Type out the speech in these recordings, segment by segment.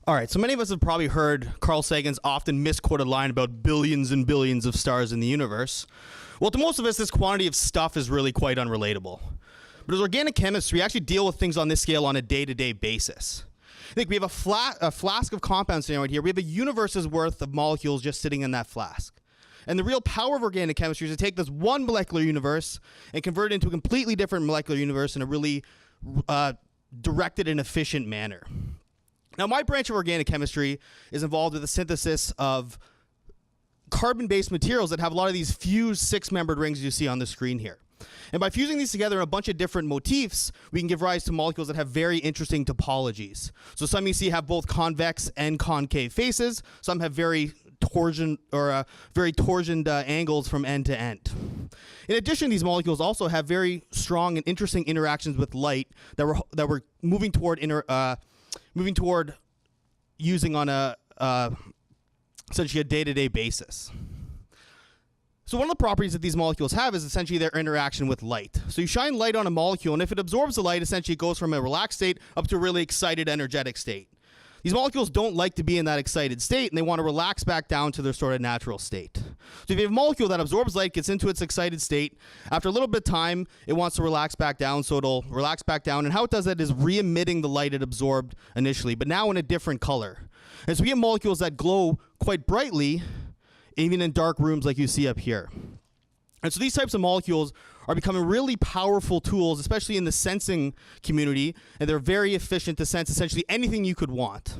All right, so many of us have probably heard Carl Sagan's often misquoted line about billions and billions of stars in the universe. Well, to most of us, this quantity of stuff is really quite unrelatable. But as organic chemists, we actually deal with things on this scale on a day-to-day basis. I think we have a flask of compounds sitting right here. We have a universe's worth of molecules just sitting in that flask. And the real power of organic chemistry is to take this one molecular universe and convert it into a completely different molecular universe in a really directed and efficient manner. Now, my branch of organic chemistry is involved with the synthesis of carbon-based materials that have a lot of these fused six-membered rings you see on the screen here. And by fusing these together in a bunch of different motifs, we can give rise to molecules that have very interesting topologies. So some you see have both convex and concave faces. Some have very torsioned angles from end to end. In addition, these molecules also have very strong and interesting interactions with light that we're moving toward using on essentially a day-to-day basis. So one of the properties that these molecules have is essentially their interaction with light. So you shine light on a molecule, and if it absorbs the light, essentially it goes from a relaxed state up to a really excited, energetic state. These molecules don't like to be in that excited state, and they want to relax back down to their sort of natural state. So if you have a molecule that absorbs light, gets into its excited state, after a little bit of time, it wants to relax back down, so it'll relax back down. And how it does that is re-emitting the light it absorbed initially, but now in a different color. And so we have molecules that glow quite brightly, even in dark rooms like you see up here. And so these types of molecules are becoming really powerful tools, especially in the sensing community, and they're very efficient to sense essentially anything you could want.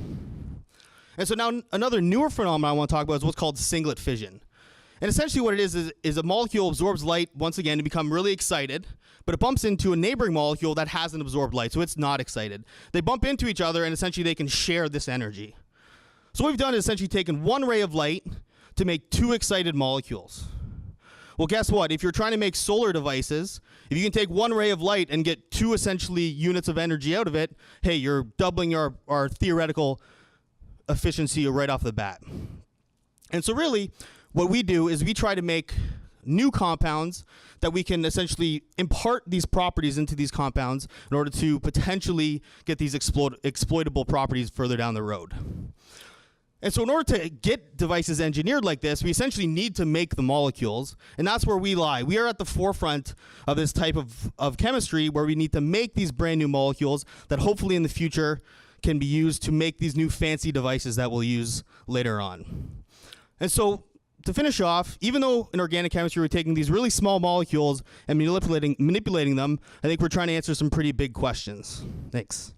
And so now another newer phenomenon I want to talk about is what's called singlet fission. And essentially what it is a molecule absorbs light once again to become really excited, but it bumps into a neighboring molecule that hasn't absorbed light, so it's not excited. They bump into each other, and essentially they can share this energy. So what we've done is essentially taken one ray of light to make two excited molecules. Well, guess what? If you're trying to make solar devices, if you can take one ray of light and get two essentially units of energy out of it, hey, you're doubling our theoretical efficiency right off the bat. And so really, what we do is we try to make new compounds that we can essentially impart these properties into these compounds in order to potentially get these exploitable properties further down the road. And so in order to get devices engineered like this, we essentially need to make the molecules, and that's where we lie. We are at the forefront of this type of chemistry where we need to make these brand new molecules that hopefully in the future can be used to make these new fancy devices that we'll use later on. And so to finish off, even though in organic chemistry we're taking these really small molecules and manipulating them, I think we're trying to answer some pretty big questions. Thanks.